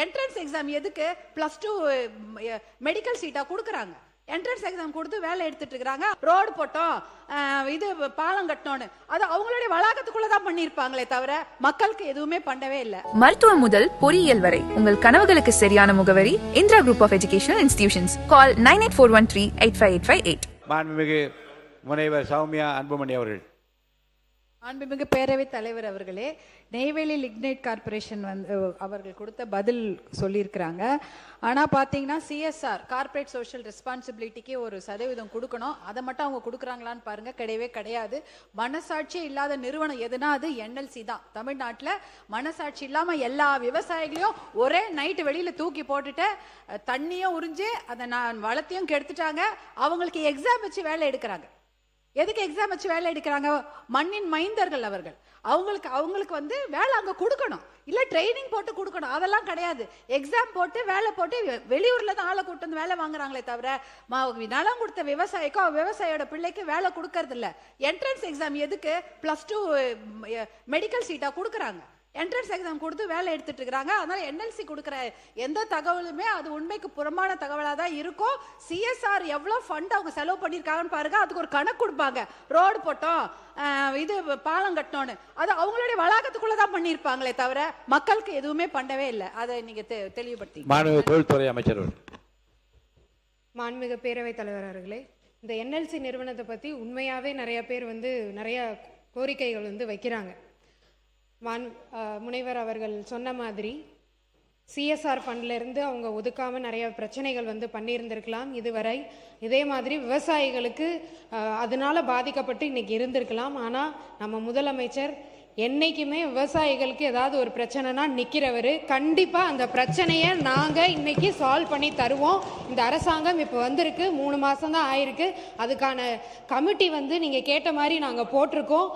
Entrance exam எதுக்கு +2 medical சீட்டா கொடுக்குறாங்க. Entrance exam கொடுத்து வேலை எடுத்துட்டு இருக்காங்க. ரோடு போட்டோம், இது பாலம் கட்டணும்னு அது அவங்களுடைய வளாகத்துக்குள்ளதான் பண்ணிருப்பாங்களே தவிர மக்களுக்கு எதுவுமே பண்ணவே இல்லை. மருத்துவம் முதல் பொறியியல் வரை உங்கள் கனவுகளுக்கு சரியான முகவரி Indira group of educational institutions. Call 9841385858. மாண்புமிகு முனைவர் சௌமியா அன்புமணி அவர்கள். மாண்புமிகு பேரவைத் தலைவர் அவர்களே, நெய்வேலி லிக்னைட் கார்பரேஷன் அவர்கள் கொடுத்த பதில் சொல்லியிருக்கிறாங்க. ஆனால் பார்த்தீங்கன்னா சிஎஸ்ஆர் கார்பரேட் சோஷியல் ரெஸ்பான்சிபிலிட்டிக்கு 1% கொடுக்கணும். அதை மட்டும் அவங்க கொடுக்குறாங்களான்னு பாருங்க, கிடையவே கிடையாது. மனசாட்சியே இல்லாத நிறுவனம் எதுனா அது என்எல்சி தான். தமிழ்நாட்டில் மனசாட்சி இல்லாமல் எல்லா விவசாயிகளையும் ஒரே நைட்டு வெளியில் தூக்கி போட்டுட்டு தண்ணியும் உறிஞ்சு அதை வளத்தையும் கெடுத்துட்டாங்க. அவங்களுக்கு எக்ஸாம் வச்சு வேலை எடுக்கிறாங்க. எதுக்கு எக்ஸாம் வச்சு வேலை எடுக்கிறாங்க? மண்ணின் மைந்தர்கள் அவர்கள். அவங்களுக்கு வேலை அங்கே கொடுக்கணும், இல்லை ட்ரைனிங் போட்டு கொடுக்கணும். அதெல்லாம் கிடையாது. எக்ஸாம் போட்டு வேலை போட்டு வெளியூர்ல தான் ஆளை கூட்டு வந்து வேலை வாங்குறாங்களே தவிர நிலம் கொடுத்த விவசாயிக்கோ விவசாயியோட பிள்ளைக்கு வேலை கொடுக்கறது இல்லை. என்ட்ரன்ஸ் எக்ஸாம் எதுக்கு? +2 மெடிக்கல் சீட்டா கொடுக்குறாங்க. என்ட்ரன்ஸ் எக்ஸாம் கொடுத்து வேலை எடுத்துட்டு இருக்காங்க. அதனால என்எல்சி கொடுக்குற எந்த தகவலுமே அது உண்மைக்கு புறமான தகவலாக தான் இருக்கும். சிஎஸ்ஆர் எவ்வளோ ஃபண்ட் அவங்க செலவு பண்ணியிருக்காங்கன்னு பாருங்க, அதுக்கு ஒரு கணக்கு கொடுப்பாங்க. ரோடு போட்டோம், இது பாலம் கட்டணும்னு அது அவங்களுடைய வளாகத்துக்குள்ளதான் பண்ணியிருப்பாங்களே தவிர மக்களுக்கு எதுவுமே பண்ணவே இல்லை. அதை நீங்க தெளிவுபடுத்தி. மாண்புமிகு தொழில்துறை அமைச்சர். மாண்புமிகு பேரவைத் தலைவர் அவர்களே, இந்த என்எல்சி நிறுவனத்தை பற்றி உண்மையாகவே நிறைய பேர் நிறைய கோரிக்கைகள் வைக்கிறாங்க. முனைவர் அவர்கள் சொன்ன மாதிரி சிஎஸ்ஆர் ஃபண்ட்லேருந்து அவங்க ஒதுக்காமல் நிறைய பிரச்சனைகள் பண்ணியிருந்திருக்கலாம் இதுவரை. இதே மாதிரி விவசாயிகளுக்கு அதனால பாதிக்கப்பட்டு இன்னைக்கு இருந்திருக்கலாம். ஆனால் நம்ம முதலமைச்சர் என்னைக்குமே விவசாயிகளுக்கு ஏதாவது ஒரு பிரச்சனைனா நிற்கிறவர். கண்டிப்பாக அந்த பிரச்சனையை நாங்கள் இன்னைக்கு சால்வ் பண்ணி தருவோம். இந்த அரசாங்கம் இப்போ வந்திருக்கு, 3 மாதம் தான் ஆயிருக்கு. அதுக்கான கமிட்டி நீங்கள் கேட்ட மாதிரி நாங்கள் போட்டிருக்கோம்.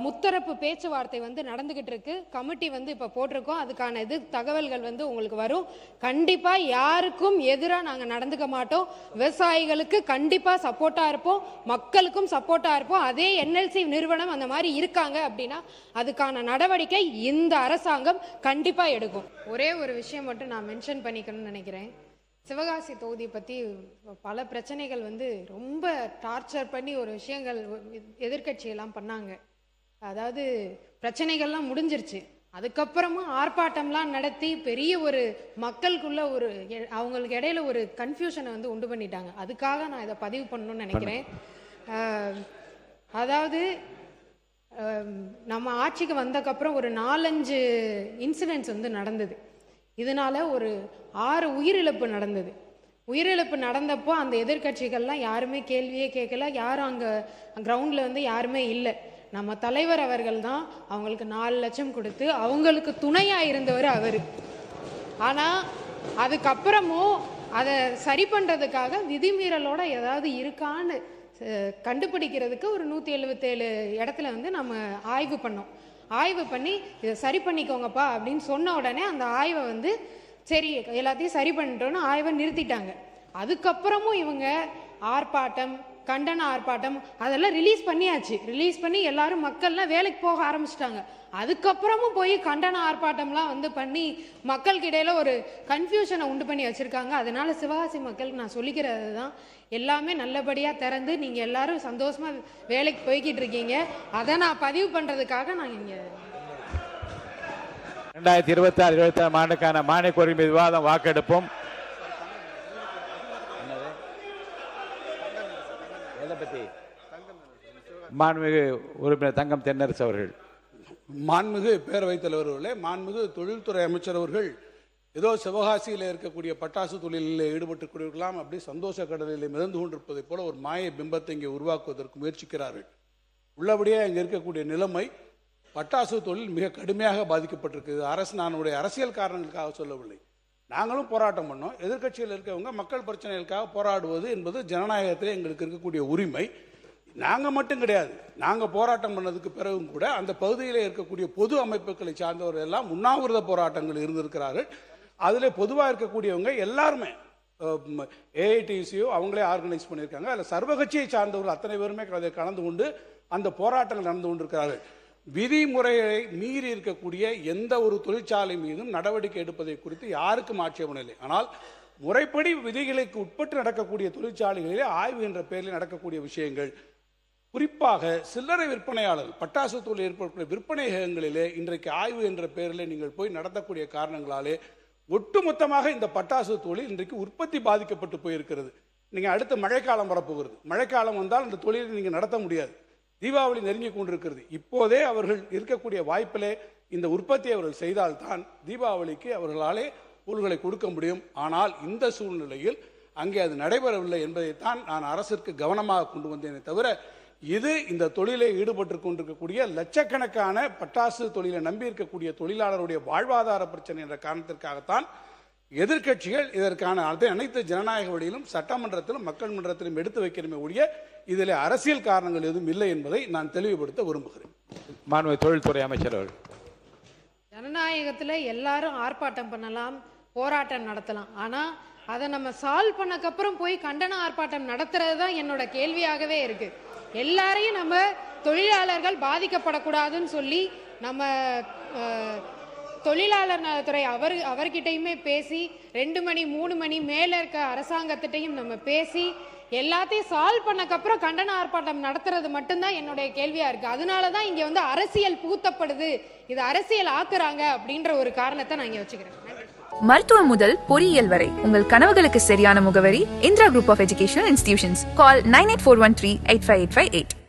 முத்தரப்பு பேச்சுவார்த்தை நடந்துகிட்டு இருக்கு. கமிட்டி இப்போ போட்டிருக்கோம். அதுக்கான தகவல்கள் உங்களுக்கு வரும். கண்டிப்பா யாருக்கும் எதிராக நாங்கள் நடந்துக்க மாட்டோம். விவசாயிகளுக்கு கண்டிப்பா சப்போர்ட்டா இருப்போம், மக்களுக்கும் சப்போர்ட்டா இருப்போம். அதே என்எல்சி நிறுவனம் அந்த மாதிரி இருக்காங்க அப்படின்னா அதுக்கான நடவடிக்கை இந்த அரசாங்கம் கண்டிப்பா எடுக்கும். ஒரே ஒரு விஷயம் மட்டும் நான் மென்ஷன் பண்ணிக்கணும்னு நினைக்கிறேன். சிவகாசி தொகுதி பற்றி பல பிரச்சனைகள் ரொம்ப டார்ச்சர் பண்ணி ஒரு விஷயங்கள் எதிர்கட்சியெல்லாம் பண்ணாங்க. அதாவது பிரச்சனைகள்லாம் முடிஞ்சிருச்சு, அதுக்கப்புறமா ஆர்ப்பாட்டம்லாம் நடத்தி பெரிய ஒரு மக்களுக்குள்ள அவங்களுக்கு இடையில ஒரு கன்ஃபியூஷனை உண்டு பண்ணிட்டாங்க. அதுக்காக நான் இதை பதிவு பண்ணணும்னு நினைக்கிறேன். அதாவது நம்ம ஆட்சிக்கு வந்தக்கப்புறம் ஒரு 4-5 இன்சிடென்ட்ஸ் நடந்தது. இதனால ஒரு 6 உயிரிழப்பு நடந்தது. உயிரிழப்பு நடந்தப்போ அந்த எதிர்கட்சிகள்லாம் யாருமே கேள்வியே கேட்கல. யாரும் அங்கே கிரவுண்டில் யாருமே இல்லை. நம்ம தலைவர் அவர்கள் தான் அவங்களுக்கு 4 லட்சம் கொடுத்து அவங்களுக்கு துணையாக இருந்தவர் அவர். ஆனால் அதுக்கப்புறமும் அதை சரி பண்ணுறதுக்காக விதிமீறலோட ஏதாவது இருக்கான்னு கண்டுபிடிக்கிறதுக்கு ஒரு 177 இடத்துல நம்ம ஆய்வு பண்ணோம். ஆய்வு பண்ணி இதை சரி பண்ணிக்கோங்கப்பா அப்படின்னு சொன்ன உடனே அந்த ஆய்வை சரி எல்லாத்தையும் சரி பண்ணிட்டோன்னு ஆய்வை நிறுத்திட்டாங்க. அதுக்கப்புறமும் இவங்க ஆர்ப்பாட்டம், கண்டன ஆர்ப்பாட்டம் அதெல்லாம் ரிலீஸ் பண்ணியாச்சு. ரிலீஸ் பண்ணி எல்லாரும் மக்கள்லாம் வேலைக்கு போக ஆரம்பிச்சிட்டாங்க. அதுக்கப்புறமும் போய் கண்டன ஆர்ப்பாட்டம்லாம் பண்ணி மக்களுக்கு இடையில ஒரு கன்ஃபியூஷனை உண்டு பண்ணி வச்சிருக்காங்க. அதனால சிவகாசி மக்களுக்கு நான் சொல்லிக்கிறது தான், எல்லாமே நல்லபடியாக திறந்து நீங்கள் எல்லாரும் சந்தோஷமா வேலைக்கு போய்கிட்டு இருக்கீங்க. அதை நான் பதிவு பண்ணுறதுக்காக நான் இங்கே 2026-27 ஆண்டுக்கான மானிய கோரிக்கை மீது விவாதம் வாக்கெடுப்போம். மாண்புமிகு உறுப்பினர் தங்கம் தென்னரசு அவர்கள். மாண்புமிகு பேரவைத் தலைவர் அவர்களே, மாண்புமிகு தொழில்துறை அமைச்சர் அவர்கள் ஏதோ சிவகாசியில் இருக்கக்கூடிய பட்டாசு தொழிலில் ஈடுபட்டுக்கூடியவர்களாம் அப்படி சந்தோஷ கடலில் மிதந்து கொண்டிருப்பதை போல ஒரு மாய பிம்பத்தை இங்கே உருவாக்குவதற்கு முயற்சிக்கிறார்கள். உள்ளபடியே இங்கே இருக்கக்கூடிய நிலைமை பட்டாசு தொழில் மிக கடுமையாக பாதிக்கப்பட்டிருக்கு. நானுடைய அரசியல் காரணங்களுக்காக சொல்லவில்லை. நாங்களும் போராட்டம் பண்ணோம். எதிர்கட்சியில் இருக்கவங்க மக்கள் பிரச்சனைகளுக்காக போராடுவது என்பது ஜனநாயகத்தில் எங்களுக்கு இருக்கக்கூடிய உரிமை. நாங்கள் மட்டும் கிடையாது, நாங்கள் போராட்டம் பண்ணதுக்கு பிறகும் கூட அந்த பகுதியில் இருக்கக்கூடிய பொது அமைப்புகளை சார்ந்தவர்கள் எல்லாம் உண்ணாவிரத போராட்டங்கள் இருந்திருக்கிறார்கள். அதில் பொதுவாக இருக்கக்கூடியவங்க எல்லாருமே ஏஐடிசியோ அவங்களே ஆர்கனைஸ் பண்ணியிருக்காங்க. அதில் சர்வகட்சியை சார்ந்தவர்கள் அத்தனை பேருமே கலந்து கொண்டு அந்த போராட்டங்கள் நடந்து கொண்டிருக்கிறார்கள். விதிமுறைகளை மீறி இருக்கக்கூடிய எந்த ஒரு தொழிற்சாலை மீதும் நடவடிக்கை எடுப்பதை குறித்து யாருக்கும் ஆட்சேபனை இல்லை. ஆனால் முறைப்படி விதிகளுக்கு உட்பட்டு நடக்கக்கூடிய தொழிற்சாலைகளிலே ஆய்வு என்ற பெயரில் நடக்கக்கூடிய விஷயங்கள், குறிப்பாக சில்லறை விற்பனையாளர்கள் பட்டாசு தொழில் ஏற்படக்கூடிய விற்பனைகளிலே இன்றைக்கு ஆய்வு என்ற பெயரில் நீங்கள் போய் நடத்தக்கூடிய காரணங்களாலே ஒட்டுமொத்தமாக இந்த பட்டாசு தொழில் இன்றைக்கு உற்பத்தி பாதிக்கப்பட்டு போயிருக்கிறது. நீங்கள் அடுத்த மழைக்காலம் வரப்போகிறது. மழைக்காலம் வந்தால் இந்த தொழிலை நீங்கள் நடத்த முடியாது. தீபாவளி நெருங்கி கொண்டிருக்கிறது. இப்போதே அவர்கள் இருக்கக்கூடிய வாய்ப்பிலே இந்த உற்பத்தியை அவர்கள் செய்தால்தான் தீபாவளிக்கு அவர்களாலே பொருள்களை கொடுக்க முடியும். ஆனால் இந்த சூழ்நிலையில் அங்கே அது நடைபெறவில்லை என்பதைத்தான் நான் அரசிற்கு கவனமாக கொண்டு வந்தேனே தவிர, இது இந்த தொழிலை ஈடுபட்டு கொண்டிருக்கக்கூடிய லட்சக்கணக்கான பட்டாசு தொழிலை நம்பி இருக்கக்கூடிய தொழிலாளருடைய வாழ்வாதார பிரச்சனை என்ற காரணத்திற்காகத்தான் எதிர்க்கட்சிகள் இதற்கான அனைத்து ஜனநாயக வழியிலும் சட்டமன்றத்திலும் மக்கள் மன்றத்திலும் எடுத்து வைக்கிறமே ஒழிய இதில் அரசியல் காரணங்கள் எதுவும் இல்லை என்பதை நான் தெளிவுபடுத்த விரும்புகிறேன். மாண்புமிகு தொழில்துறை அமைச்சர் அவர்கள். ஜனநாயகத்தில் எல்லாரும் ஆர்ப்பாட்டம் பண்ணலாம், போராட்டம் நடத்தலாம். ஆனால் அதை நம்ம சால்வ் பண்ணக்கப்புறம் போய் கண்டன ஆர்ப்பாட்டம் நடத்துறது தான் என்னோட கேள்வியாகவே இருக்கு. எல்லாரையும் நம்ம தொழிலாளர்கள் பாதிக்கப்படக்கூடாதுன்னு சொல்லி நம்ம தொழிலாளர் நலத்துறை அவர்கிட்டையுமே பேசி 2 மணி 3 மணி மேலே இருக்க அரசாங்கத்திட்டையும் நம்ம பேசி எல்லாத்தையும் சால்வ் பண்ணக்கப்புறம் கண்டன ஆர்ப்பாட்டம் நடத்துறது மட்டும்தான் என்னுடைய கேள்வியா இருக்கு. அதனால தான் இங்க வந்து அரசியல் பூத்தப்படுது, இது அரசியல் ஆக்குறாங்க அப்படின்ற ஒரு காரணத்தை நான் இங்க வச்சுக்கிறேன். மருத்துவம் முதல் பொறியியல் வரை உங்கள் கனவுகளுக்கு சரியான முகவரி Indira group of educational institutions. Call 9841385858.